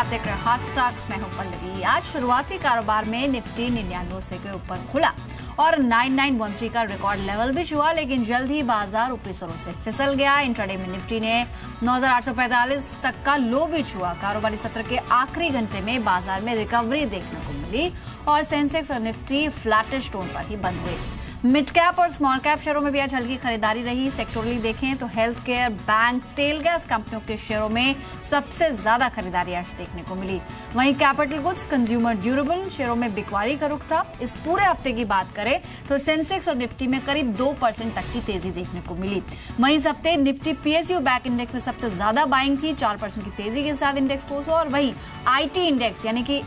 आप देख रहे हैं हॉट स्टॉक्स। मैं हूं पल्लवी। आज शुरुआती कारोबार में निफ्टी 99 के ऊपर खुला और 9913 का रिकॉर्ड लेवल भी छुआ, लेकिन जल्द ही बाजार ऊपरी सरों से फिसल गया। इंट्राडे में निफ्टी ने 9845 तक का लो भी छुआ। कारोबारी सत्र के आखिरी घंटे में बाजार में रिकवरी देखने को मिली और सेंसेक्स और निफ्टी फ्लैटिश टोन पर ही बंद हुए। मिड कैप और स्मॉल कैप शेयरों में भी आज हल्की खरीदारी रही। सेक्टोरली देखें तो हेल्थ केयर, बैंक, तेल गैस कंपनियों के शेयरों में सबसे ज्यादा खरीदारी आज देखने को मिली। वहीं कैपिटल गुड्स, कंज्यूमर ड्यूरेबल शेयरों में बिकवाली का रुख था। इस पूरे हफ्ते की बात करें तो सेंसेक्स और निफ्टी में करीब 2% तक की तेजी देखने को मिली। वहीं इस हफ्ते निफ्टी पीएसयू बैंक इंडेक्स में सबसे ज्यादा बाइंग थी, 4% की तेजी के साथ इंडेक्स क्लोज हुआ। और वहीं आईटी इंडेक्स यानी कि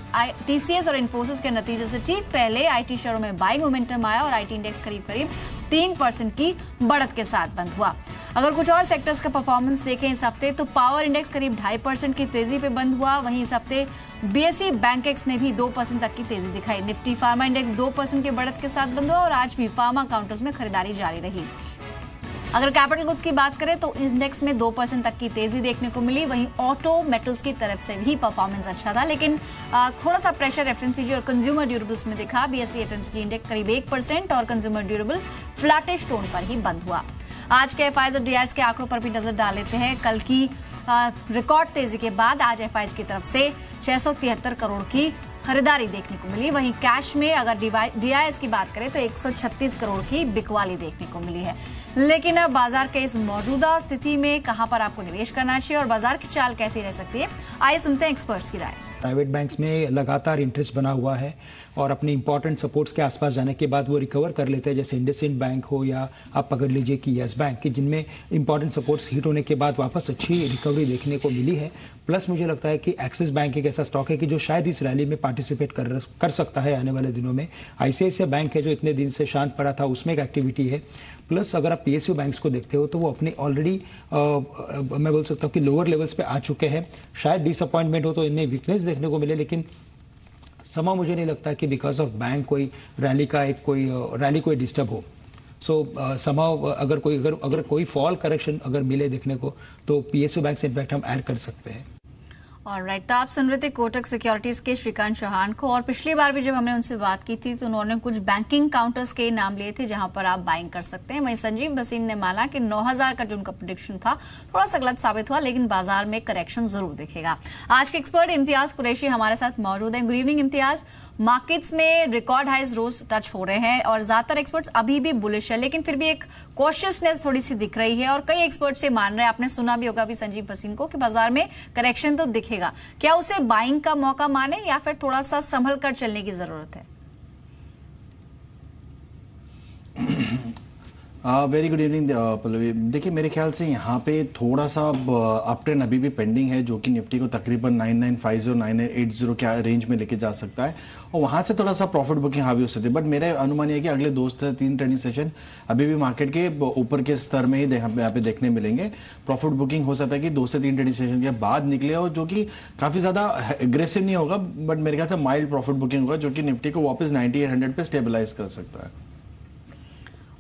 टीसीएस और इन्फोसिस के नतीजे से ठीक पहले आईटी शेयरों में बाइंग मोमेंटम आया और आईटी इंडेक्स करीब 3% की बढ़त के साथ बंद हुआ। अगर कुछ और सेक्टर्स का परफॉर्मेंस देखें इस हफ्ते तो पावर इंडेक्स करीब 2.5% की तेजी पे बंद हुआ। वहीं इस हफ्ते बीएसई बैंकेक्स ने भी 2% तक की तेजी दिखाई। निफ्टी फार्मा इंडेक्स 2% की बढ़त के साथ बंद हुआ और आज भी फार्मा काउंटर्स में खरीदारी जारी रही। अगर कैपिटल गुड्स की बात करें तो इंडेक्स में 2% तक की तेजी देखने को मिली। वहीं ऑटो मेटल्स की तरफ से भी परफॉर्मेंस अच्छा था, लेकिन थोड़ा सा प्रेशर एफएमसीजी और कंज्यूमर ड्यूरेबल्स में दिखा। बीएसई एफएमसीजी इंडेक्स करीब 1% और कंज्यूमर ड्यूरेबल फ्लैटिश टोन पर ही बंद हुआ। आज के एफआईज और डीआईएस के आंकड़ों पर भी नजर डाल लेते हैं। कल की रिकॉर्ड तेजी के बाद आज एफआईज की तरफ से 673 करोड़ की खरीदारी देखने को मिली। वहीं कैश में अगर डीआईएस की बात करें तो 136 करोड़ की बिकवाली देखने को मिली है। लेकिन अब बाजार के इस मौजूदा स्थिति में कहां पर आपको निवेश करना चाहिए और बाजार की चाल कैसी रह सकती है, आइए सुनते हैं एक्सपर्ट्स की राय। प्राइवेट बैंक्स में लगातार इंटरेस्ट बना हुआ है और अपने इंपॉर्टेंट सपोर्ट्स के आसपास जाने के बाद वो रिकवर कर लेते हैं, जैसे इंडसइंड बैंक हो या आप पकड़ लीजिए कि यस बैंक की, जिनमें इंपॉर्टेंट सपोर्ट्स हिट होने के बाद वापस अच्छी रिकवरी देखने को मिली है। प्लस मुझे लगता है कि एक्सिस बैंक एक ऐसा स्टॉक है कि जो शायद इस रैली में पार्टिसिपेट कर सकता है आने वाले दिनों में। आईसीआईसीआई बैंक है जो इतने दिन से शांत पड़ा था, उसमें एक एक्टिविटी है। प्लस अगर आप पीएसयू बैंक्स को देखते हो तो वो अपने ऑलरेडी मैं बोल सकता हूँ कि लोअर लेवल्स पे आ चुके हैं। शायद डिसअपॉइंटमेंट हो तो इनमें वीकनेस देखने को मिले, लेकिन समा मुझे नहीं लगता कि बिकॉज ऑफ बैंक कोई रैली कोई डिस्टर्ब हो। समाव अगर कोई फॉल करेक्शन अगर मिले देखने को तो पीएसयू बैंक से इनफैक्ट हम ऐड कर सकते हैं। ऑलराइट, तो आप सुन रहे थे कोटक सिक्योरिटीज के श्रीकांत चौहान को, और पिछली बार भी जब हमने उनसे बात की थी तो उन्होंने कुछ बैंकिंग काउंटर्स के नाम लिए थे जहां पर आप बाइंग कर सकते हैं। वहीं संजीव भसीन ने माना कि 9000 का जो उनका प्रेडिक्शन था थोड़ा सा गलत साबित हुआ, लेकिन बाजार में करेक्शन जरूर दिखेगा। आज के एक्सपर्ट इम्तियाज कुरैशी हमारे साथ मौजूद हैं। Good evening Imtiaz. मार्केट्स में रिकॉर्ड हाइज रोज टच हो रहे हैं और ज्यादातर एक्सपर्ट्स अभी भी बुलिश है, लेकिन फिर भी एक कॉशियसनेस थोड़ी सी दिख रही है और कई एक्सपर्ट्स से मान रहे हैं, आपने सुना भी होगा अभी संजीव भसीन को, कि बाजार में करेक्शन तो दिखेगा। क्या उसे बाइंग का मौका माने या फिर थोड़ा सा संभल कर चलने की जरूरत है? Very good evening Pallavi. देखिए मेरे ख्याल से यहाँ पे थोड़ा सा अप ट्रेंड अभी भी पेंडिंग है, जो कि निफ्टी को तकरीबन 9950 9980 के रेंज में लेके जा सकता है और वहाँ से थोड़ा सा प्रॉफिट बुकिंग हावी हो सकती है। बट मेरा अनुमान है कि अगले 2 से 3 ट्रेडिंग सेशन अभी भी मार्केट के ऊपर के स्तर में ही यहाँ पे देखने मिलेंगे। प्रॉफिट बुकिंग हो सकता है कि 2 से 3 ट्रेडिंग सेशन के बाद निकले और जो कि काफ़ी ज़्यादा एग्रेसिव नहीं होगा, बट मेरे ख्याल से माइल्ड प्रॉफिट बुकिंग होगा जो कि निफ्टी को वापस 9800 पे स्टेबलाइज कर सकता है।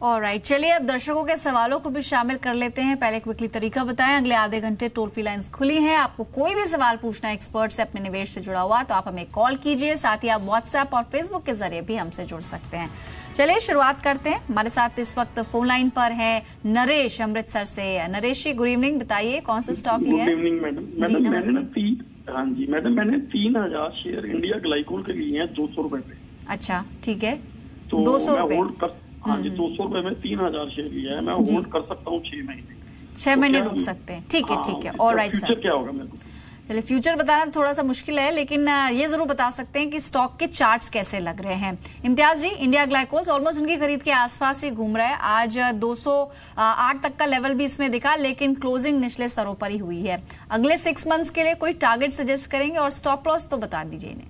ऑलराइट, चलिए अब दर्शकों के सवालों को भी शामिल कर लेते हैं। पहले क्विकली तरीका बताएं। अगले आधे घंटे टोल फ्री लाइंस खुली हैं। आपको कोई भी सवाल पूछना है एक्सपर्ट से अपने निवेश से जुड़ा हुआ तो आप हमें कॉल कीजिए, साथ ही आप व्हाट्सएप और फेसबुक के जरिए भी हमसे जुड़ सकते हैं। चलिए शुरुआत करते हैं। हमारे साथ इस वक्त फोन लाइन पर है नरेश अमृतसर से। नरेश जी गुड इवनिंग, बताइए कौन सा स्टॉक लिया है? Good evening madam. मैंने 3000 शेयर इंडिया ग्लाइकोल के लिए हैं 200 रुपए पे। अच्छा ठीक है, तो 200 रुपए। हाँ जी, 200 रुपए में 3000 शेयर लिया है, मैं होल्ड कर सकता हूँ 6 महीने। 6 महीने रुक सकते हैं, ठीक है ठीक है। ऑलराइट सर, फ्यूचर क्या होगा मेरे को? चलिए फ्यूचर बताना थोड़ा सा मुश्किल है, लेकिन ये जरूर बता सकते हैं कि स्टॉक के चार्ट्स कैसे लग रहे हैं। इम्तियाज जी, इंडिया ग्लाइकोल्स ऑलमोस्ट उनकी खरीद के आसपास ही घूम रहा है। आज 208 तक का लेवल भी इसमें दिखा, लेकिन क्लोजिंग निचले स्तरों पर ही हुई है। अगले 6 मंथ्स के लिए कोई टारगेट सजेस्ट करेंगे और स्टॉप लॉस तो बता दीजिए इन्हें।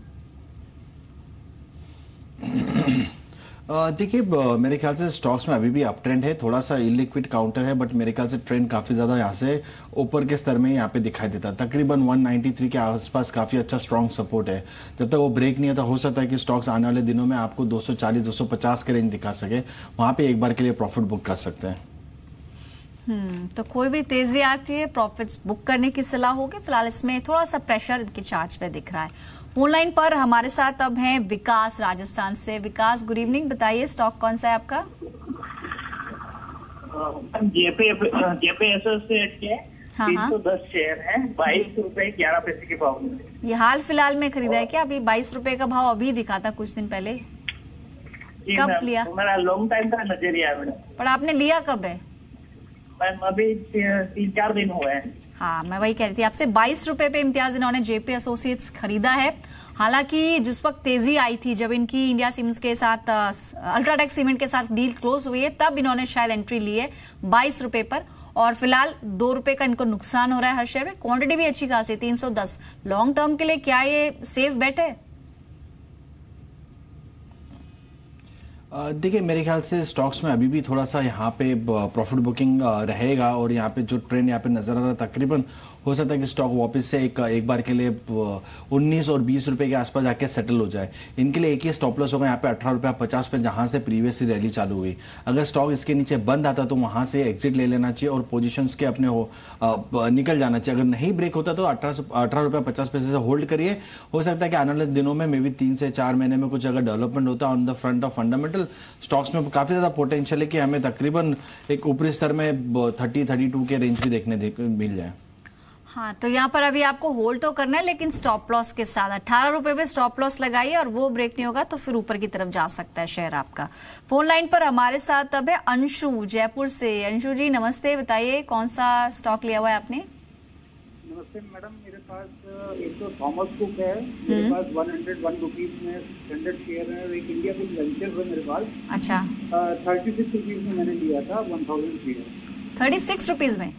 देखिए मेरे ख्याल से स्टॉक्स में अभी भी अप ट्रेंड है, थोड़ा सा इलिक्विड काउंटर है, बट मेरे ख्याल से ट्रेंड काफी ज्यादा यहाँ से ऊपर के स्तर में यहाँ पे दिखाई देता है। तकरीबन 193 के आसपास काफी अच्छा स्ट्रॉन्ग सपोर्ट है। जब तक वो ब्रेक नहीं होता हो सकता है कि स्टॉक्स आने वाले दिनों में आपको 240 250 के रेंज दिखा सके, वहां पे एक बार के लिए प्रॉफिट बुक कर सकते हैं। तो कोई भी तेजी आती है प्रॉफिट्स बुक करने की सलाह होगी। फिलहाल इसमें थोड़ा सा प्रेशर इनके चार्ट्स पे दिख रहा है। फोन लाइन पर हमारे साथ अब हैं विकास राजस्थान से। विकास, गुड इवनिंग, बताइए स्टॉक कौन सा है आपका? जेपे एसोसिएट के हाँ, 310 शेयर है, 22 रुपए 11 पैसे के भाव में। ये हाल फिलहाल में खरीदा है क्या? अभी 22 रुपए का भाव अभी दिखा था कुछ दिन पहले। कब लिया? मेरा लॉन्ग टाइम का नजरिया है मैडम। पर आपने लिया कब है? मैम अभी 3-4 दिन हुए हैं। हाँ, मैं वही कह रही थी आपसे। 22 रुपए पे इम्तियाज इन्होंने जेपी एसोसिएट्स खरीदा है। हालांकि जिस वक्त तेजी आई थी जब इनकी इंडिया सीमेंट्स के साथ अल्ट्राटेक सीमेंट के साथ डील क्लोज हुई है, तब इन्होंने शायद एंट्री ली है 22 रुपए पर। और फिलहाल 2 रुपए का इनको नुकसान हो रहा है हर शेयर में। क्वांटिटी भी अच्छी खासी 310। लॉन्ग टर्म के लिए क्या ये सेफ बेट है? देखिए, मेरे ख्याल से स्टॉक्स में अभी भी थोड़ा सा यहाँ पे प्रॉफिट बुकिंग रहेगा और यहाँ पे जो ट्रेंड यहाँ पे नजर आ रहा है, तकरीबन हो सकता है कि स्टॉक वापस से एक बार के लिए 19 और 20 रुपए के आसपास जाके सेटल हो जाए। इनके लिए एक ही स्टॉप लॉस होगा यहाँ पे 18.50 पे, जहाँ से प्रीवियसली रैली चालू हुई। अगर स्टॉक इसके नीचे बंद आता तो वहाँ से एग्जिट ले लेना चाहिए और पोजीशंस के अपने निकल जाना चाहिए। अगर नहीं ब्रेक होता तो 18.50 पैसे से होल्ड करिए। हो सकता है कि आने वाले दिनों में मे बी 3 से 4 महीने में कुछ अगर डेवलपमेंट होता है on the front of fundamental, stocks में काफी ज्यादा पोटेंशियल है कि हमें तकरीबन एक ऊपरी स्तर में 30-32 के रेंज भी देखने मिल जाए। हाँ, तो यहाँ पर अभी आपको होल्ड तो करना है लेकिन स्टॉप लॉस के साथ। 18 रुपए पे स्टॉप लॉस लगाइए और वो ब्रेक नहीं होगा तो फिर ऊपर की तरफ जा सकता है शेयर आपका। फोन लाइन पर हमारे साथ अब है अंशु जयपुर से। अंशु जी नमस्ते, बताइए कौन सा स्टॉक लिया हुआ है आपने? नमस्ते मैडम, मेरे पास एक तो थॉमस कुक है, मेरे पास 101 रुपीज में स्टैंडर्ड शेयर है। एक इंडिया बुल्स वेंचर्स है मेरे पास। अच्छा, 36 रुपीज में मैंने लिया था 1000 शेयर। 36 रुपीज में?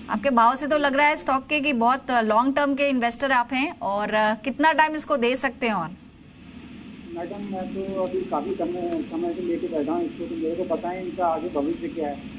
आपके भाव से तो लग रहा है स्टॉक के कि बहुत लॉन्ग टर्म के इन्वेस्टर आप हैं। और कितना टाइम इसको दे सकते हैं? और मैडम मैं तो अभी काफी समय से लेके बैठा हूँ इसको, तो मेरे को पता है इनका आगे भविष्य क्या है।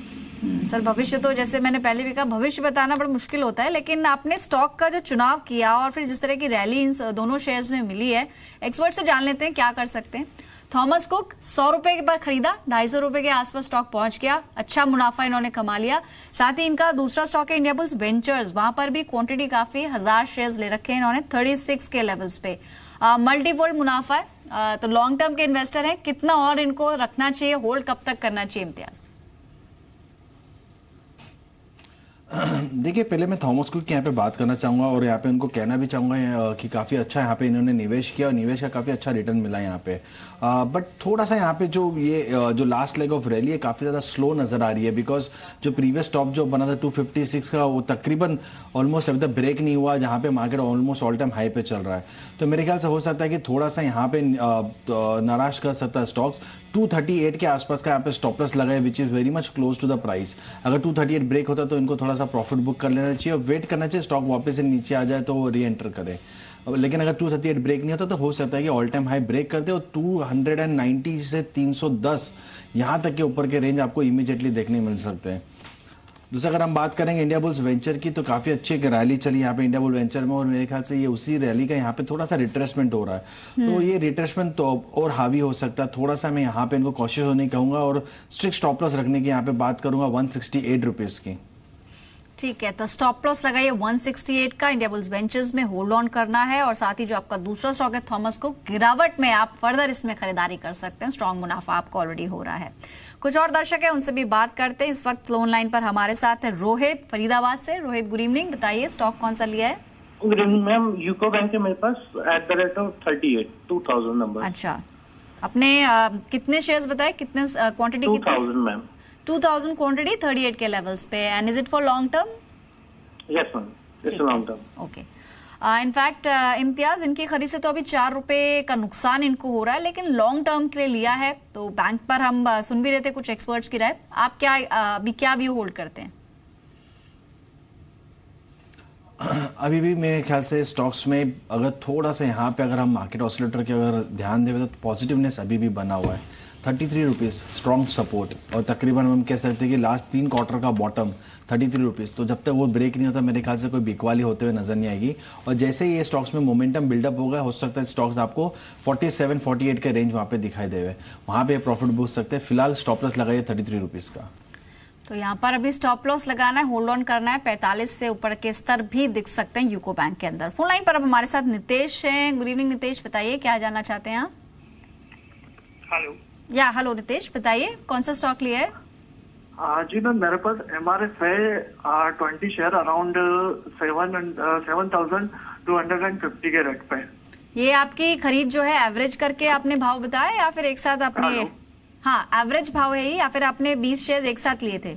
सर, भविष्य तो जैसे मैंने पहले भी कहा, भविष्य बताना बड़ा मुश्किल होता है। लेकिन आपने स्टॉक का जो चुनाव किया और फिर जिस तरह की रैली इन दोनों शेयर्स में मिली है, एक्सपर्ट से जान लेते हैं क्या कर सकते हैं। थॉमस कुक 100 रुपए के पर खरीदा, 250 रुपए के आसपास स्टॉक पहुंच गया, अच्छा मुनाफा इन्होंने कमा लिया। साथ ही इनका दूसरा स्टॉक है इंडिया बुल्स वेंचर्स, वहां पर भी क्वांटिटी काफी 1000 शेयर्स ले रखे हैं इन्होंने 36 के लेवल्स पे। मल्टीफोल्ड मुनाफा है। तो लॉन्ग टर्म के इन्वेस्टर हैं, कितना और इनको रखना चाहिए, होल्ड कब तक करना चाहिए इम्तियाज? देखिए, पहले मैं थॉमस कुक की यहाँ पे बात करना चाहूँगा और यहाँ पे उनको कहना भी चाहूँगा कि काफ़ी अच्छा यहाँ पे इन्होंने निवेश किया और निवेश का काफ़ी अच्छा रिटर्न मिला यहाँ पे। बट थोड़ा सा यहाँ पे जो लास्ट लेग ऑफ रैली है काफ़ी ज़्यादा स्लो नज़र आ रही है, बिकॉज जो प्रीवियस टॉप जो बना था 256 का, वो तकरीबन ऑलमोस्ट अभी तक ब्रेक नहीं हुआ, जहाँ पे market almost all time high पे चल रहा है। तो मेरे ख्याल से हो सकता है कि थोड़ा सा यहाँ पे नाराज कर सकता है स्टॉक्स। 238 के आसपास का यहाँ पे स्टॉप लॉस लगा है, which is very much close to the price. अगर 238 ब्रेक होता तो इनको थोड़ा सा प्रॉफिट बुक कर लेना चाहिए और वेट करना चाहिए स्टॉक वापस से नीचे आ जाए तो वो री एंटर करे। लेकिन अगर 238 ब्रेक नहीं होता तो हो सकता है कि ऑल टाइम हाई ब्रेक करते और 290 से 310 यहाँ तक के ऊपर के रेंज आपको इमीडिएटली देखने मिल सकते हैं। दूसरा, अगर हम बात करेंगे इंडिया बुल्स वेंचर की, तो काफ़ी अच्छी एक रैली चली यहाँ पे इंडिया बुल वेंचर में और मेरे ख्याल से ये उसी रैली का यहाँ पे थोड़ा सा रिट्रेसमेंट हो रहा है। तो ये रिट्रेसमेंट तो और हावी हो सकता है। थोड़ा सा मैं यहाँ पे इनको कॉशियस होने कहूँगा और स्ट्रिक्ट स्टॉप लॉस रखने की यहाँ पे बात करूँगा 168 रुपीज़ की। ठीक है, तो स्टॉप लॉस लगाइए 168 का। इंडिया बुल्स वेंचर्स में होल्ड ऑन करना है और साथ ही जो आपका दूसरा स्टॉक है थॉमस कुक, गिरावट में आप फर्दर इसमें खरीदारी कर सकते हैं। स्ट्रॉन्ग मुनाफा आपको ऑलरेडी हो रहा है। कुछ और दर्शक है, उनसे भी बात करते हैं। इस वक्त फोन लाइन पर हमारे साथ है रोहित फरीदाबाद से। रोहित, गुड इवनिंग, बताइए स्टॉक कौन सा लिया है? Good evening ma'am, UCO bank है मेरे पास @38 2000 नंबर। अच्छा, अपने कितने शेयर्स बताए, कितने क्वांटिटी? 2000 मैम। 2000 क्वांटिटी 38 के लेवल्स पे। And is it for long term? Yes ma'am, it's long term. Okay. In fact Imtiaz, इनकी खरीद से तो अभी 4 रुपए का नुकसान इनको हो रहा है, लेकिन लॉन्ग टर्म के लिए लिया है। तो बैंक पर हम सुन भी रहे थे कुछ एक्सपर्ट्स की राय। आप क्या अभी क्या व्यू होल्ड करते हैं? अभी भी मेरे ख्याल से स्टॉक्स में अगर थोड़ा सा यहाँ पे अगर हम मार्केट ऑसिलेटर के अगर ध्यान दें तो पॉजिटिवनेस अभी भी बना हुआ है। 33 रुपीज़ स्ट्रॉन्ग सपोर्ट और तकरीबन हम कह सकते हैं कि लास्ट 3 क्वार्टर का बॉटम 33 रुपीज़। तो जब तक वो ब्रेक नहीं होता मेरे ख्याल से कोई बिकवाली होते हुए नजर नहीं आएगी। और जैसे ही ये स्टॉक्स में मोमेंटम बिल्डअप होगा, हो सकता है स्टॉक्स आपको 47-48 के रेंज वहाँ पे दिखाई देवे, वहाँ पे प्रॉफिट बूस्ट सकते हैं। फिलहाल स्टॉप लॉस लगाइए 33 रुपीज़ का। तो यहाँ पर अभी स्टॉप लॉस लगाना है, होल्ड ऑन करना है। 45 से ऊपर के स्तर भी दिख सकते हैं यूको बैंक के अंदर। फोन लाइन पर अब हमारे साथ नितेश हैं। गुड इवनिंग नितेश, बताइए क्या जानना चाहते हैं आप? हेलो नितेश, बताइए कौन सा स्टॉक लिया है? जी मैम, मेरे पास MRF है 20 शेयर अराउंड 7,250 के रेट पे। ये आपकी खरीद जो है एवरेज करके आपने भाव बताया या फिर एक साथ आपने? हाँ, एवरेज भाव है ये, या फिर आपने 20 शेयर एक साथ लिए थे?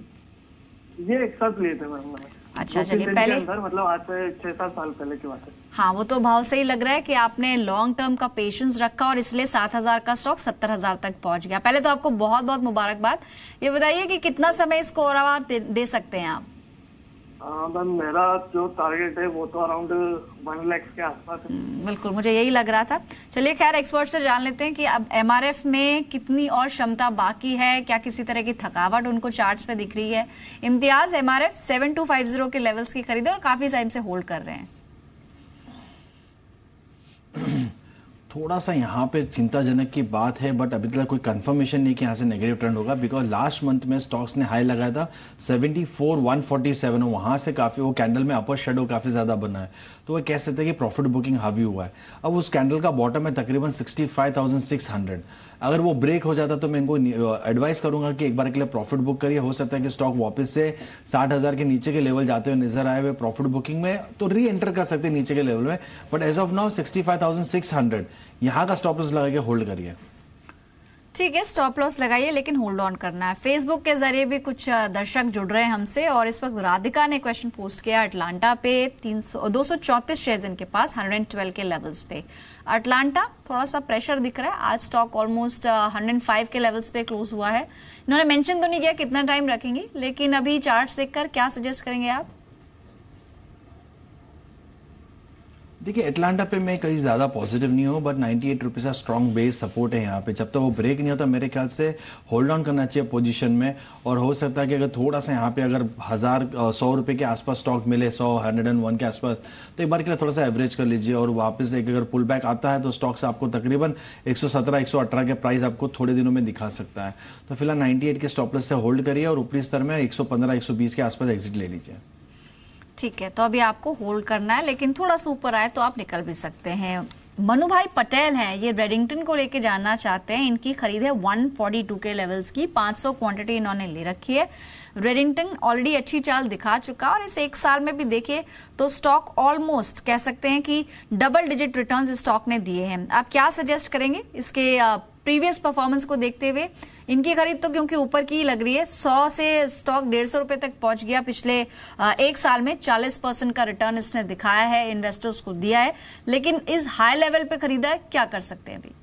ये एक साथ लिए थे मैम। अच्छा, चलिए पहले मतलब आज से 6-7 साल पहले की बात है। हाँ, वो तो भाव से ही लग रहा है कि आपने लॉन्ग टर्म का पेशेंस रखा और इसलिए 7,000 का स्टॉक 70,000 तक पहुंच गया। पहले तो आपको बहुत बहुत मुबारकबाद। ये बताइए कि कितना समय इसको और दे सकते हैं आप? मैम, मेरा जो टारगेट है वो तो अराउंड 1 लाख के आसपास है। बिल्कुल, मुझे यही लग रहा था। चलिए खैर, एक्सपर्ट से जान लेते हैं कि अब MRF में कितनी और क्षमता बाकी है, क्या किसी तरह की थकावट उनको चार्ट्स पे दिख रही है। इम्तियाज, MRF 7250 के लेवल्स की खरीदे और काफी टाइम से होल्ड कर रहे हैं। थोड़ा सा यहाँ पे चिंताजनक की बात है, बट अभी तक कोई कंफर्मेशन नहीं कि यहाँ से नेगेटिव ट्रेंड होगा, बिकॉज लास्ट मंथ में स्टॉक्स ने हाई लगाया था 74,147, वहाँ से काफ़ी वो कैंडल में अपर शेडो काफ़ी ज़्यादा बना है, तो वो कह सकते हैं कि प्रॉफिट बुकिंग हावी हुआ है। अब उस कैंडल का बॉटम है तकरीबन 65,600। अगर वो ब्रेक हो जाता तो मैं इनको एडवाइस करूंगा कि एक बार के लिए प्रॉफिट बुक करिए। हो सकता है कि स्टॉक वापस से 60,000 के नीचे के लेवल जाते हुए नजर आए हुए प्रॉफिट बुकिंग में, तो री एंटर कर सकते हैं नीचे के लेवल में, बट एज ऑफ नाउ 65,600 यहाँ का स्टॉप लॉस लगा के होल्ड करिए। ठीक है, स्टॉप लॉस लगाइए लेकिन होल्ड ऑन करना है। फेसबुक के जरिए भी कुछ दर्शक जुड़ रहे हैं हमसे और इस वक्त राधिका ने क्वेश्चन पोस्ट किया अटलांटा पे। 234 शेयर्स इनके पास 112 के लेवल्स पे। अटलांटा थोड़ा सा प्रेशर दिख रहा है, आज स्टॉक ऑलमोस्ट 105 के लेवल्स पे क्लोज हुआ है। इन्होंने मेंशन तो नहीं किया कितना टाइम रखेंगे, लेकिन अभी चार्ट्स देखकर क्या सजेस्ट करेंगे आप? देखिए, एटलांटा पे मैं कहीं ज़्यादा पॉजिटिव नहीं हूँ, बट 98 रुपीज़ का स्ट्रॉन्ग बेस सपोर्ट है यहाँ पे। जब तक वो ब्रेक नहीं होता मेरे ख्याल से होल्ड ऑन करना चाहिए पोजीशन में, और हो सकता है कि अगर थोड़ा सा यहाँ पे अगर 100 रुपये के आसपास स्टॉक मिले, 101 के आसपास, तो एक बार के लिए थोड़ा सा एवरेज कर लीजिए और वापस एक अगर पुल बैक आता है तो स्टॉक से आपको तकरीबन 117-118 के प्राइस आपको थोड़े दिनों में दिखा सकता है। तो फिलहाल 98 के स्टॉपलेस से होल्ड करिए और ऊपरी स्तर में 115-120 के आसपास एग्जिट ले लीजिए। ठीक है, तो अभी आपको होल्ड करना है, लेकिन थोड़ा सा ऊपर आए तो आप निकल भी सकते हैं। मनु भाई पटेल हैं, ये रेडिंगटन को लेके जानना चाहते हैं। इनकी खरीद है 142 के लेवल्स की, 500 क्वांटिटी इन्होंने ले रखी है। रेडिंगटन ऑलरेडी अच्छी चाल दिखा चुका और इस एक साल में भी देखे तो स्टॉक ऑलमोस्ट कह सकते हैं कि डबल डिजिट रिटर्न्स स्टॉक ने दिए हैं। आप क्या सजेस्ट करेंगे इसके प्रीवियस परफॉर्मेंस को देखते हुए? इनकी खरीद तो क्योंकि ऊपर की ही लग रही है, 100 से स्टॉक 150 रुपए तक पहुंच गया। पिछले एक साल में 40% का रिटर्न इसने दिखाया है, इन्वेस्टर्स को दिया है, लेकिन इस हाई लेवल पे खरीदा है, क्या कर सकते हैं अभी?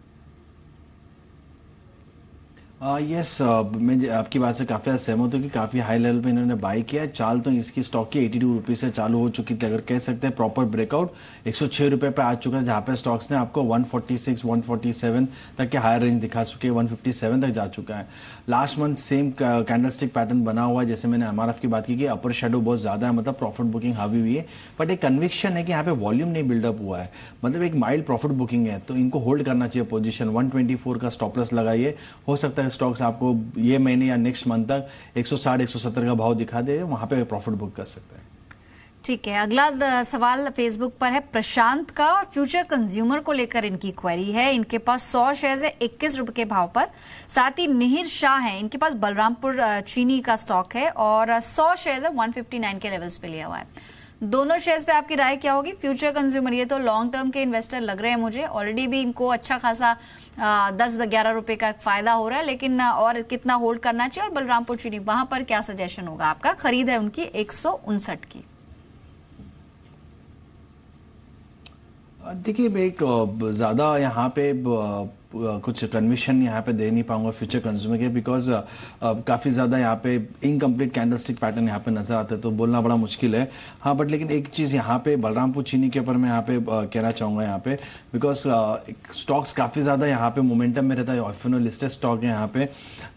यस, मैं आपकी बात से काफ़ी सहमत हूँ कि काफ़ी हाई लेवल पे इन्होंने बाई किया है। चाल तो इसकी स्टॉक की 82 रुपीज़ से चालू हो चुकी थी, अगर कह सकते हैं प्रॉपर ब्रेकआउट 106 रुपये पे आ चुका है, जहाँ पे स्टॉक्स ने आपको 146, 147 तक के हायर रेंज दिखा चुके हैं, 157 तक जा चुका है। Last month same candlestick pattern बना हुआ है, जैसे मैंने MRF की बात की कि अपर शेडो बहुत ज़्यादा है, मतलब प्रॉफिट बुकिंग हावी हुई है, बट एक कन्विक्शन है कि यहाँ पे वॉल्यूम नहीं बिल्डअप हुआ है, मतलब एक माइल्ड प्रॉफिट बुकिंग है, तो इनको होल्ड करना चाहिए पोजीशन। 124 का स्टॉपलेस लगाइए, हो सकता है स्टॉक्स आपको ये महीने या नेक्स्ट मंथ तक 160-170 का भाव दिखा दे, वहां पे प्रॉफिट बुक कर सकते हैं। ठीक है, अगला सवाल फेसबुक पर है प्रशांत का, फ्यूचर कंज्यूमर को लेकर इनकी क्वेरी है। इनके पास 100 शेयर्स है 21 रुपए के भाव पर। साथ ही निहिर शाह है, इनके पास बलरामपुर चीनी का स्टॉक है और 100 शेयर्स है 159 के लेवल्स पे लिया हुआ है। दोनों शेयर्स पे आपकी राय क्या होगी? फ्यूचर कंज्यूमर, ये तो लॉन्ग टर्म के इन्वेस्टर लग रहे हैं मुझे, ऑलरेडी भी इनको अच्छा खासा 10-11 रुपए का फायदा हो रहा है, लेकिन और कितना होल्ड करना चाहिए? और बलरामपुर चीनी, वहां पर क्या सजेशन होगा आपका? खरीद है उनकी 159 की। देखिए, मैं एक ज़्यादा यहाँ पे कुछ कन्विक्शन यहाँ पे दे नहीं पाऊंगा फ्यूचर कंज्यूमर के, बिकॉज काफ़ी ज़्यादा यहाँ पे इनकम्प्लीट कैंडलस्टिक पैटर्न यहाँ पे नज़र आता है, तो बोलना बड़ा मुश्किल है। हाँ, बट लेकिन एक चीज़ यहाँ पे बलरामपुर चीनी के ऊपर मैं यहाँ पे कहना चाहूँगा यहाँ पे, बिकॉज स्टॉक्स काफ़ी ज़्यादा यहाँ पे मोमेंटम में रहता है, एफएनओ लिस्टेड स्टॉक है यहाँ पे,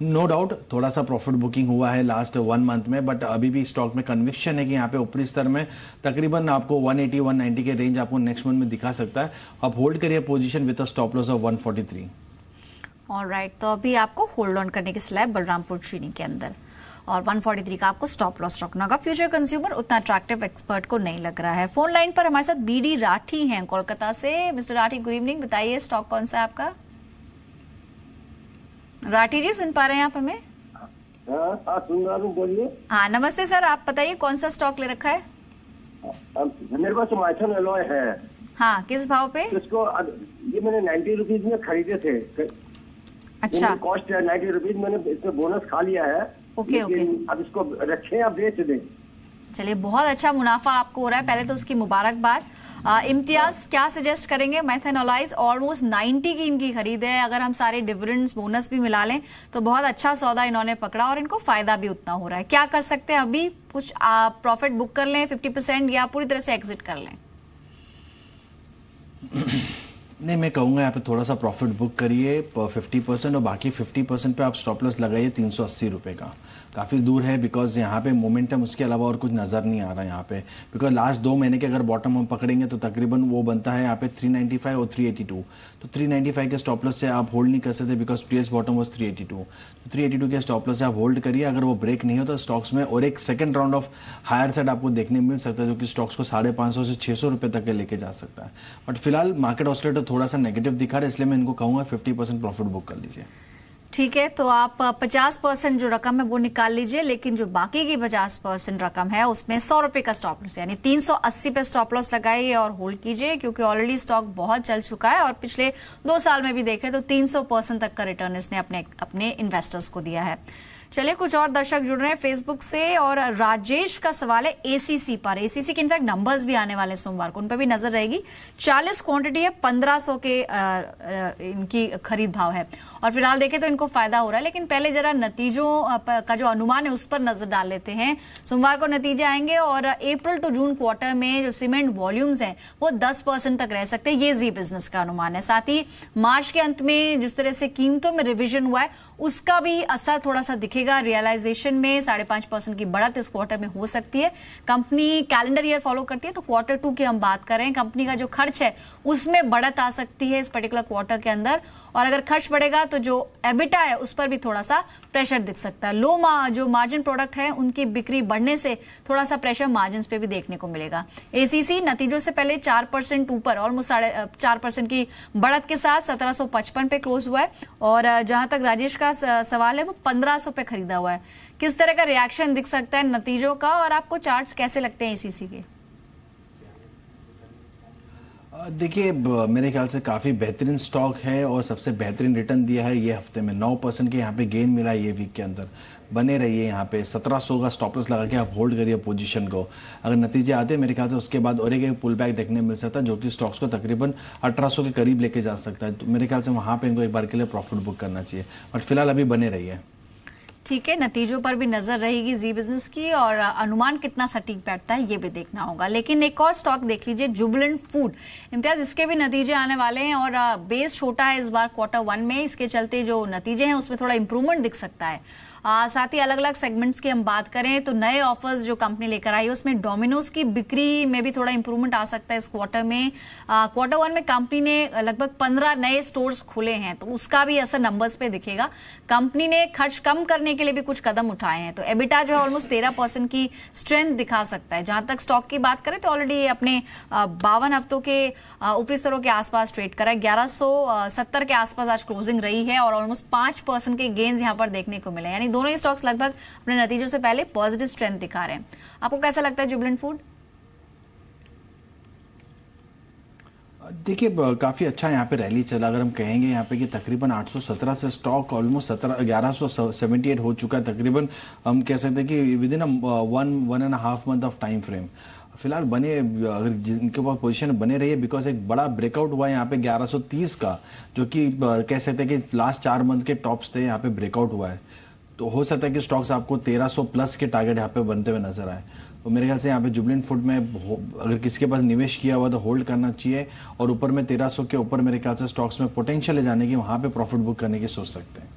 नो डाउट थोड़ा सा प्रॉफिट बुकिंग हुआ है लास्ट 1 मंथ में, बट अभी भी स्टॉक में कन्विक्शन है कि यहाँ पे ऊपरी स्तर में तकरीबन आपको 180-190 के रेंज आपको नेक्स्ट मंथ में दिखा सकता है। आप होल्ड करिए position with a stop loss of 143। Alright, तो अभी आपको होल्ड ऑन करने की सलाह है बलरामपुर चीनी के अंदर। और 143 का आपको स्टॉप लॉस रखना होगा। फ्यूचर कंज्यूमर उतना अट्रैक्टिव एक्सपर्ट को नहीं लग रहा है। फोन लाइन पर हमारे साथ बीडी राठी हैं कोलकाता से। Mister Rathi, good evening. बताइए स्टॉक कौन सा है आपका? राठी जी, सुन पा रहे हैं आप हमें? हाँ, सुन रहा हूँ, बोलिए। हाँ, नमस्ते सर, आप बताइए कौन सा स्टॉक ले रखा है? मेरे पास माइथन एलॉय है। हाँ, किस भाव पे? इसको ये मैंने 90 रुपीज में खरीदे थे। अच्छा, कॉस्ट है 90 रुपीज, मैंने इसमें बोनस खा लिया है। Okay okay. अब इसको रखे या बेच दें? चलिए, बहुत अच्छा मुनाफा आपको हो रहा है, पहले तो उसकी मुबारकबाद। इम्तियाज क्या सजेस्ट करेंगे? मैथेनोलाइज ऑलमोस्ट 90 की इनकी खरीद है। अगर हम सारे डिविडेंड्स बोनस भी मिला लें तो बहुत अच्छा सौदा इन्होंने पकड़ा और इनको फायदा भी उतना हो रहा है। क्या कर सकते हैं अभी? कुछ प्रॉफिट बुक कर लें 50% या पूरी तरह से एग्जिट कर लें? नहीं, मैं कहूँगा यहाँ पे थोड़ा सा प्रॉफिट बुक करिए 50% और बाकी 50% पे आप स्टॉप लॉस लगाइए 380 रुपये का। काफ़ी दूर है बिकॉज यहाँ पे मोमेंटम उसके अलावा और कुछ नज़र नहीं आ रहा है यहाँ पे। बिकॉज लास्ट 2 महीने के अगर बॉटम हम पकड़ेंगे तो तकरीबन वो बनता है यहाँ पे 395 और 382। तो 395 के स्टॉप लॉस से आप होल्ड नहीं कर सकते बिकॉज प्रीवियस बॉटम वॉज 382। तो 382 के स्टॉप लॉस से आप होल्ड करिए। अगर वो ब्रेक नहीं हो तो स्टॉक्स में और एक second round of higher side आपको देखने मिल सकता है जो कि स्टॉक्स को 550 से 600 रुपये तक के लेके जा सकता है। बट फिलहाल मार्केट ऑसिलेटर थोड़ा सा नेगेटिव दिखा रहा है, इसलिए मैं इनको कहूँगा 50% प्रॉफिट बुक कर लीजिए। ठीक है, तो आप 50% जो रकम है वो निकाल लीजिए, लेकिन जो बाकी की 50% रकम है उसमें 100 रुपए का स्टॉप लॉस यानी 380 पे स्टॉप लॉस लगाइए और होल्ड कीजिए, क्योंकि ऑलरेडी स्टॉक बहुत चल चुका है और पिछले 2 साल में भी देखें तो 300% तक का रिटर्न इसने अपने इन्वेस्टर्स को दिया है। चलिए, कुछ और दर्शक जुड़ रहे हैं फेसबुक से और राजेश का सवाल है एसीसी पर। एसीसी के इनफैक्ट नंबर्स भी आने वाले सोमवार को, उन पर भी नजर रहेगी। 40 क्वांटिटी है, 1500 के इनकी खरीद भाव है और फिलहाल देखें तो इनको फायदा हो रहा है। लेकिन पहले जरा नतीजों का जो अनुमान है उस पर नजर डाल लेते हैं। सोमवार को नतीजे आएंगे और अप्रैल टू जून क्वार्टर में जो सीमेंट वॉल्यूम्स हैं वो 10% तक रह सकते हैं, ये जी बिजनेस का अनुमान है। साथ ही मार्च के अंत में जिस तरह से कीमतों में रिविजन हुआ है उसका भी असर थोड़ा सा दिखेगा। रियलाइजेशन में 5.5% की बढ़त इस क्वार्टर में हो सकती है। कंपनी कैलेंडर ईयर फॉलो करती है, तो क्वार्टर 2 की हम बात करें, कंपनी का जो खर्च है उसमें बढ़त आ सकती है इस पर्टिकुलर क्वार्टर के अंदर, और अगर खर्च बढ़ेगा तो जो एबिटा है उस पर भी थोड़ा सा प्रेशर दिख सकता है। जो मार्जिन प्रोडक्ट है उनकी बिक्री बढ़ने से थोड़ा सा प्रेशर मार्जिन पे भी देखने को मिलेगा। एसीसी नतीजों से पहले 4% ऊपर, ऑलमोस्ट 4.5% की बढ़त के साथ 1755 पे क्लोज हुआ है और जहां तक राजेश का सवाल है वो 1500 पे खरीदा हुआ है। किस तरह का रिएक्शन दिख सकता है नतीजों का और आपको चार्ट्स कैसे लगते हैं एसीसी के? देखिए, मेरे ख्याल से काफ़ी बेहतरीन स्टॉक है और सबसे बेहतरीन रिटर्न दिया है ये हफ्ते में। 9% के यहाँ पे गेन मिला है ये वीक के अंदर। बने रहिए यहाँ पे, 1700 का स्टॉप लॉस लगा के आप होल्ड करिए पोजीशन को। अगर नतीजे आते हैं मेरे ख्याल से उसके बाद और एक पुल बैक देखने मिल सकता है जो कि स्टॉक्स को तकरीबन 1800 के करीब लेके जा सकता है। तो मेरे ख्याल से वहाँ पे इनको एक बार के लिए प्रॉफिट बुक करना चाहिए, बट फिलहाल अभी बने रहिए। ठीक है, नतीजों पर भी नजर रहेगी जी बिजनेस की और अनुमान कितना सटीक बैठता है ये भी देखना होगा। लेकिन एक और स्टॉक देख लीजिए, जुबिलेंट फूड। इम्तियाज, इसके भी नतीजे आने वाले हैं और बेस छोटा है इस बार क्वार्टर 1 में, इसके चलते जो नतीजे हैं उसमें थोड़ा इंप्रूवमेंट दिख सकता है। साथ ही अलग अलग सेगमेंट्स की हम बात करें तो नए ऑफर्स जो कंपनी लेकर आई है उसमें डोमिनोज की बिक्री में भी थोड़ा इंप्रूवमेंट आ सकता है इस क्वार्टर में। क्वार्टर 1 में कंपनी ने लगभग 15 नए स्टोर्स खुले हैं, तो उसका भी असर नंबर्स पे दिखेगा। कंपनी ने खर्च कम करने के लिए भी कुछ कदम उठाए हैं, तो एबिटा जो है ऑलमोस्ट 13% की स्ट्रेंथ दिखा सकता है। जहां तक स्टॉक की बात करें तो ऑलरेडी अपने 52 हफ्तों के ऊपरी स्तरों के आसपास ट्रेड करा है। 1170 के आसपास आज क्लोजिंग रही है और ऑलमोस्ट 5% के गेन्स यहां पर देखने को मिले, यानी दोनों ही स्टॉक्स लगभग अपने नतीजों से पहले पॉजिटिव स्ट्रेंथ दिखा रहे हैं। आपको कैसा लगता है जुबिलेंट फूड? देखिए, काफ़ी अच्छा यहाँ पे रैली चला। अगर हम कहेंगे यहाँ पे कि तकरीबन 817 से स्टॉक ऑलमोस्ट 1178 हो चुका है तकरीबन। हम कह सकते हैं कि with in 1.5 month of time frame फिलहाल बने, अगर जिनके पास पोजीशन बने रही है, बिकॉज एक बड़ा ब्रेकआउट हुआ है यहाँ पे 1130 का, जो कि कह सकते हैं कि लास्ट 4 मंथ के टॉप्स थे यहाँ पे ब्रेकआउट हुआ है। तो हो सकता है कि स्टॉक्स आपको 1300 प्लस के टारगेट यहाँ पे बनते हुए नजर आए। तो मेरे ख्याल से यहाँ पे जुबिलेंट फूड में अगर किसी के पास निवेश किया हुआ तो होल्ड करना चाहिए, और ऊपर में 1300 के ऊपर मेरे ख्याल से स्टॉक्स में पोटेंशियल ले जाने की, वहाँ पे प्रॉफिट बुक करने की सोच सकते हैं।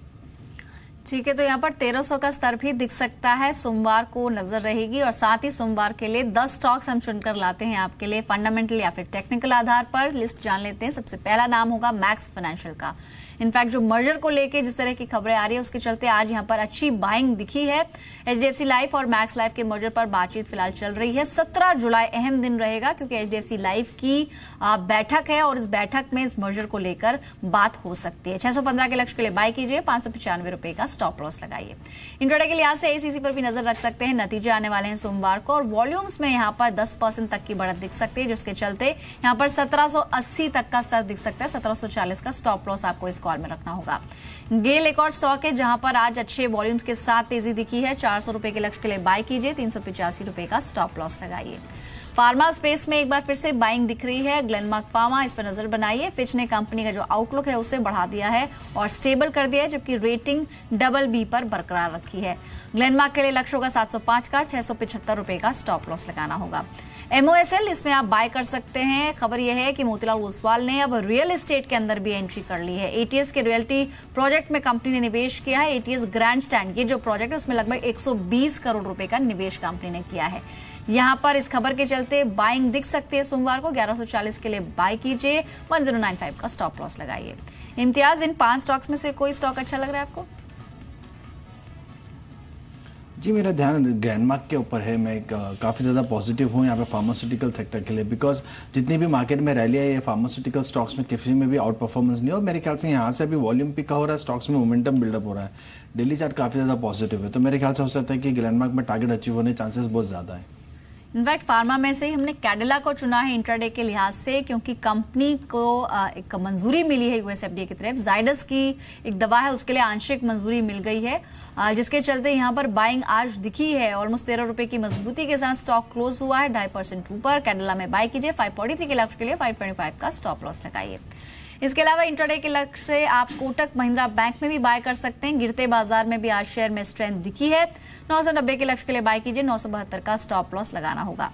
ठीक है, तो यहाँ पर 1300 का स्तर भी दिख सकता है, सोमवार को नजर रहेगी। और साथ ही सोमवार के लिए 10 स्टॉक्स हम चुनकर लाते हैं आपके लिए, फंडामेंटल या फिर टेक्निकल आधार पर। लिस्ट जान लेते हैं। सबसे पहला नाम होगा मैक्स फाइनेंशियल का। इनफैक्ट जो मर्जर को लेके जिस तरह की खबरें आ रही है उसके चलते आज यहां पर अच्छी बाइंग दिखी है। HDFC लाइफ और मैक्स लाइफ के मर्जर पर बातचीत फिलहाल चल रही है। 17 जुलाई अहम दिन रहेगा क्योंकि HDFC लाइफ की बैठक है और इस बैठक में इस मर्जर को लेकर बात हो सकती है। 615 के लक्ष्य के लिए बाय कीजिए, 595 रुपए का स्टॉप लॉस लगाइए। इंट्राडे के लिहाज से ACC पर भी नजर रख सकते हैं। नतीजे आने वाले हैं सोमवार को और वॉल्यूम्स में यहां पर 10% तक की बढ़त दिख सकती है, जिसके चलते यहां पर 1780 तक का स्तर दिख सकता है। 1740 का स्टॉप लॉस आपको इस कॉल में रखना होगा। गेल एक और स्टॉक है जहां पर आज अच्छे वॉल्यूम्स के साथ तेजी दिखी है। 400 रुपए के लक्ष्य के लिए बाय कीजिए, 385 रुपए का स्टॉप लॉस लगाइए। फार्मा स्पेस में एक बार फिर से बाइंग दिख रही है। ग्लेनमार्क फार्मा, इस पर नजर बनाइए। फिच ने कंपनी का जो आउटलुक है उसे बढ़ा दिया है और स्टेबल कर दिया है, जबकि रेटिंग BB पर बरकरार रखी है। ग्लेनमार्क के लिए लक्ष्य होगा 705 का, 675 रुपए का स्टॉप लॉस लगाना होगा। MOSL, इसमें आप बाय कर सकते हैं। खबर यह है कि मोतीलाल ओसवाल ने अब रियल एस्टेट के अंदर भी एंट्री कर ली है। ATS के रियल्टी प्रोजेक्ट में कंपनी ने निवेश किया है। ATS ग्रैंड स्टैंड, ये जो प्रोजेक्ट है उसमें लगभग 120 करोड़ रुपए का निवेश कंपनी ने किया है। यहां पर इस खबर के चलते बाइंग दिख सकती है। सोमवार को 1140 के लिए बाय कीजिए, 1095 का स्टॉप लॉस लगाइए। इम्तियाज, इन 5 स्टॉक्स में से कोई स्टॉक अच्छा लग रहा है आपको? जी, मेरा ध्यान ग्लेनमार्क के ऊपर है। मैं काफ़ी ज़्यादा पॉजिटिव हूँ यहाँ पे फार्मास्यूटिकल सेक्टर के लिए, बिकॉज जितनी भी मार्केट में रैली है, ये फार्मास्यूटिकल स्टॉक्स में किसी में भी आउट परफॉर्मेंस नहीं है और मेरे ख्याल से यहाँ से अभी वॉल्यूम पिका हो रहा है, स्टॉक्स में मोमेंटम बिल्डअप हो रहा है। डेली चार्ट काफ़ी ज़्यादा पॉजिटिव है, तो मेरे ख्याल से हो सकता है कि ग्लेनमार्क में टारगेट अचीव होने चांसेस बहुत ज़्यादा है। इनफैक्ट फार्मा में से ही हमने कैडिला को चुना है इंट्राडे के लिहाज से, क्योंकि कंपनी को एक मंजूरी मिली है US FDA की तरफ। जाइडस की एक दवा है, उसके लिए आंशिक मंजूरी मिल गई है, जिसके चलते यहां पर बाइंग आज दिखी है। ऑलमोस्ट 13 रुपए की मजबूती के साथ स्टॉक क्लोज हुआ है 2.5% ऊपर। कैडिला में बाय कीजिए, 543 के लक्ष्य के लिए 525 का स्टॉप लॉस लगाइए। इसके अलावा इंट्राडे के लक्ष्य से आप कोटक महिंद्रा बैंक में भी बाय कर सकते हैं। गिरते बाजार में भी आज शेयर में स्ट्रेंथ दिखी है। 990 के लक्ष्य के लिए बाय कीजिए, 972 का स्टॉप लॉस लगाना होगा।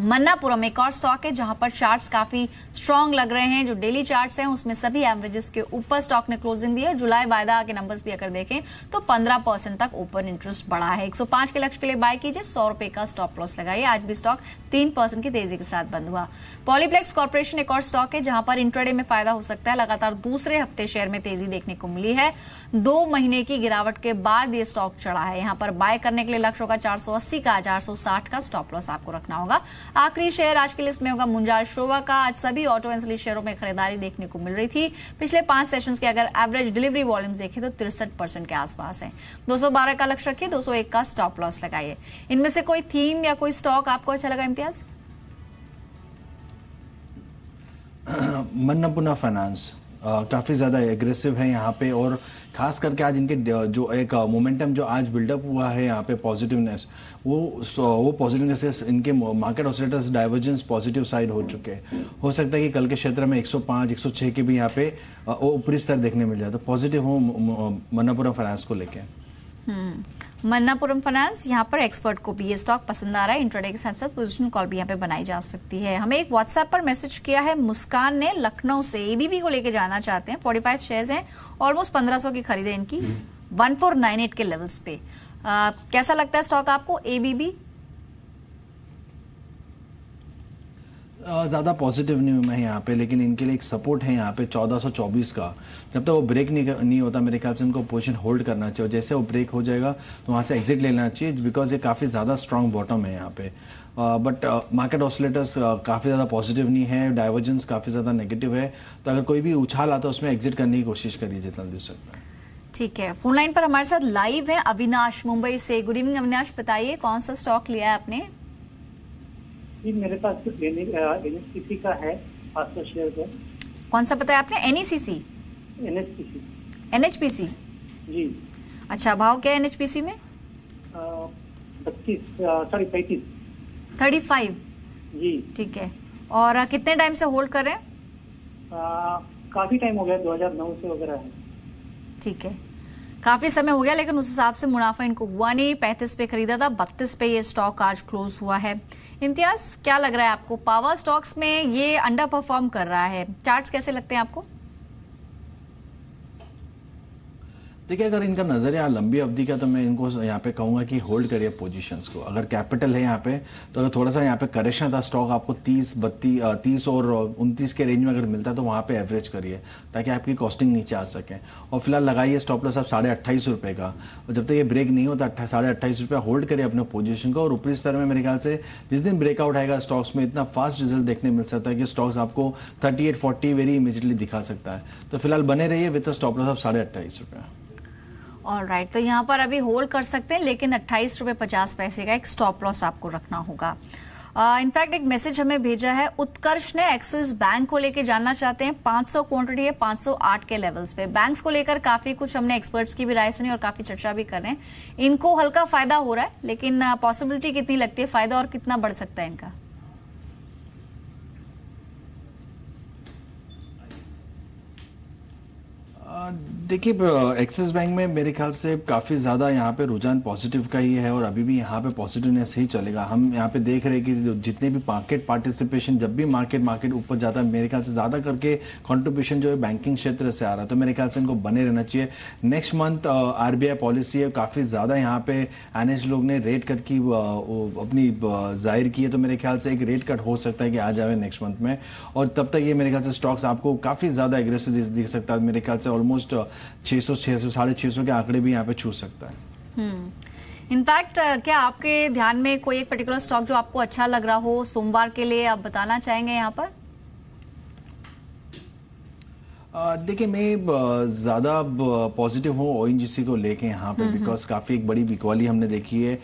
मन्नापुरम एक और स्टॉक है जहां पर चार्ट्स काफी स्ट्रांग लग रहे हैं। जो डेली चार्ट्स हैं उसमें सभी एवरेजेस के ऊपर स्टॉक ने क्लोजिंग दी है। जुलाई वायदा के नंबर्स भी अगर देखें तो 15% तक ओपन इंटरेस्ट बढ़ा है। 105 के लक्ष्य के लिए बाय कीजिए, 100 रुपए का स्टॉप लॉस लगाइए। आज भी स्टॉक 3% की तेजी के साथ बंद हुआ। पॉलीप्लेक्स कॉर्पोरेशन एक और स्टॉक है जहां पर इंट्राडे में फायदा हो सकता है। लगातार दूसरे हफ्ते शेयर में तेजी देखने को मिली है। 2 महीने की गिरावट के बाद ये स्टॉक चढ़ा है। यहां पर बाय करने के लिए लक्ष्य होगा 480 का, 460 का स्टॉप लॉस आपको रखना होगा। आखिरी शेयर आज की लिस्ट में होगा मुंजाल शोवा का। आज सभी ऑटो एंसिलरी शेयरों में खरीदारी देखने को मिल रही थी। पिछले 5 सेशंस के अगर एवरेज डिलीवरी वॉल्यूम्स देखें तो 63% के आसपास है। 212 का लक्ष्य रखिए, 201 का स्टॉप लॉस लगाइए। इनमें से कोई थीम या कोई स्टॉक आपको अच्छा लगा इम्तियाज? मन्नापुरम फाइनेंस काफ़ी ज़्यादा एग्रेसिव है यहाँ पे, और खास करके आज इनके जो एक मोमेंटम जो आज बिल्डअप हुआ है यहाँ पे, पॉजिटिवनेस, वो पॉजिटिवनेस से इनके market oscillators divergence positive side हो चुके हैं। हो सकता है कि कल के क्षेत्र में 105, 106 के भी यहाँ पे ऊपरी स्तर देखने मिल जाए, तो पॉजिटिव हूँ मन्नापुरम फाइनेंस को लेके। मन्नापुरम फाइनेंस, यहाँ पर एक्सपर्ट को भी ये स्टॉक पसंद आ रहा है। इंट्राडे के साथ साथ पोजीशन कॉल भी यहाँ पे बनाई जा सकती है। हमें एक व्हाट्सएप पर मैसेज किया है मुस्कान ने, लखनऊ से। ABB को लेके जाना चाहते हैं। 45 शेयर्स हैं, ऑलमोस्ट 1500 की खरीदें इनकी 1498 के लेवल्स पे। कैसा लगता है स्टॉक आपको ABB? ज़्यादा पॉजिटिव नहीं हूँ मैं यहाँ पे, लेकिन इनके लिए एक सपोर्ट है यहाँ पे 1424 का। जब तक वो ब्रेक नहीं होता मेरे ख्याल से उनको पोजीशन होल्ड करना चाहिए। जैसे वो ब्रेक हो जाएगा तो वहाँ से एग्जिट लेना चाहिए, बिकॉज ये काफ़ी ज़्यादा स्ट्रांग बॉटम है यहाँ पे। बट मार्केट ऑसिलेटर्स काफ़ी ज़्यादा पॉजिटिव नहीं है, डाइवर्जेंस काफ़ी ज़्यादा नेगेटिव है, तो अगर कोई भी उछाल आता है उसमें एग्जिट करने की कोशिश करिए जितना दे सकता है। ठीक है, फोन लाइन पर हमारे साथ लाइव है अविनाश मुंबई से। गुड इवनिंग अविनाश, बताइए कौन सा स्टॉक लिया है आपने? जी, मेरे पास NHPC का है 500 शेयर का। कौन सा बताया आपने? NECC? NHPC जी। अच्छा, भाव क्या है NHPC में? 35 जी। ठीक है, और कितने टाइम से होल्ड कर रहे हैं? काफी टाइम हो गया, 2009 से वगैरह है। ठीक है, काफी समय हो गया, लेकिन उस हिसाब से मुनाफा इनको हुआ नहीं। 35 पे खरीदा था, 32 पे ये स्टॉक आज क्लोज हुआ है। इम्तियाज, क्या लग रहा है आपको? पावर स्टॉक्स में ये अंडर परफॉर्म कर रहा है, चार्ट्स कैसे लगते हैं आपको? देखिए, अगर इनका नजरिया लंबी अवधि का तो मैं इनको यहाँ पे कहूंगा कि होल्ड करिए पोजीशंस को। अगर कैपिटल है यहाँ पे तो अगर थोड़ा सा यहाँ पे करेक्शन था, स्टॉक आपको 30 और 29 के रेंज में अगर मिलता है तो वहाँ पे एवरेज करिए ताकि आपकी कॉस्टिंग नीचे आ सके। और फिलहाल लगाइए स्टॉप लॉस आप 28.5 रुपये का, और जब तक ये ब्रेक नहीं होता 28.5 रुपये होल्ड करिए अपने पोजीशन को। और ऊपरी स्तर में मेरे ख्याल से जिस दिन ब्रेकआउट आएगा स्टॉक्स में इतना फास्ट रिजल्ट देखने मिल सकता है कि स्टॉक्स आपको 38-40 वेरी इमीडिएटली दिखा सकता है। तो फिलहाल बने रहिए विद स्टॉप लॉस ऑफ 28.5 रुपये। ऑलराइट, तो यहाँ पर अभी होल्ड कर सकते हैं, लेकिन 28 रुपये 50 पैसे का एक स्टॉप लॉस आपको रखना होगा। इनफैक्ट एक मैसेज हमें भेजा है उत्कर्ष ने, एक्सिस बैंक को लेकर जानना चाहते हैं। 500 क्वांटिटी है 508 के लेवल्स पे। बैंक्स को लेकर काफी कुछ हमने एक्सपर्ट्स की भी राय सुनी और काफी चर्चा भी कर रहे हैं। इनको हल्का फायदा हो रहा है, लेकिन पॉसिबिलिटी कितनी लगती है फायदा और कितना बढ़ सकता है इनका? देखिए, एक्सिस बैंक में मेरे ख्याल से काफ़ी ज़्यादा यहाँ पे रुझान पॉजिटिव का ही है और अभी भी यहाँ पे पॉजिटिवनेस ही चलेगा। हम यहाँ पे देख रहे हैं कि जितने भी मार्केट पार्टिसिपेशन, जब भी मार्केट ऊपर जाता है मेरे ख्याल से ज़्यादा करके कंट्रीब्यूशन जो है बैंकिंग क्षेत्र से आ रहा है। तो मेरे ख्याल से इनको बने रहना चाहिए। नेक्स्ट मंथ RBI पॉलिसी है, काफ़ी ज़्यादा यहाँ पे एनालिस्ट लोग ने रेट कट की अपनी जाहिर की है। तो मेरे ख्याल से एक रेट कट हो सकता है कि आ जाए नेक्स्ट मंथ में, और तब तक ये मेरे ख्याल से स्टॉक्स आपको काफ़ी ज़्यादा एग्रेसिव दिख सकता है। मेरे ख्याल से ऑलमोस्ट 600, 600 के आंकड़े भी यहाँ पे छू सकता है। इनफैक्ट क्या आपके ध्यान में कोई एक पर्टिकुलर स्टॉक जो आपको अच्छा लग रहा हो सोमवार के लिए, आप बताना चाहेंगे यहाँ पर? देखिए, मैं ज़्यादा पॉजिटिव हूँ ONGC को लेके यहाँ पे, बिकॉज काफ़ी एक बड़ी बिकवाली हमने देखी है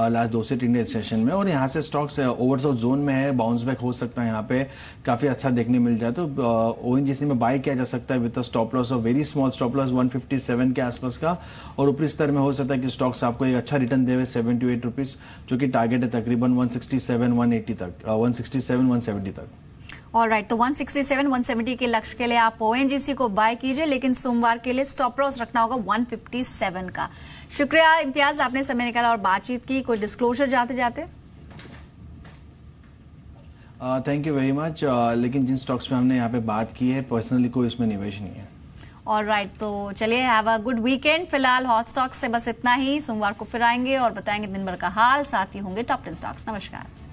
लास्ट 2 से 3 डे सेशन में, और यहाँ से स्टॉक्स ओवरसोल्ड जोन में है, बाउंस बैक हो सकता है यहाँ पे, काफ़ी अच्छा देखने मिल जाए। तो ONGC में बाय किया जा सकता है विद स्टॉप लॉस और वेरी स्मॉल स्टॉप लॉस 157 के आसपास का, और ऊपरी स्तर में हो सकता है कि स्टॉक्स आपको एक अच्छा रिटर्न देवे 7 to 8 रुपीज़, जो कि टारगेट है तकरीबन 167, 180 तक, 167, 170 तक। ऑलराइट, तो 167, 170 के लक्ष्य के लिए आप ONGC को बाय कीजिए, लेकिन सोमवार के लिए स्टॉप लॉस रखना होगा 157 का। शुक्रिया इम्तियाज, आपने समय निकाला और बातचीत की। कोई डिस्क्लोजर जाते जाते? Thank you very much. लेकिन जिन स्टॉक्स पे हमने यहाँ पे बात की है, पर्सनली कोई इसमें निवेश नहीं है। ऑलराइट, तो चलिए, हैव अ गुड वीकेंड। फिलहाल हॉट स्टॉक्स से बस इतना ही। सोमवार को फिर आएंगे और बताएंगे दिन भर का हाल, साथ ही होंगे टॉप 10 स्टॉक्स। नमस्कार।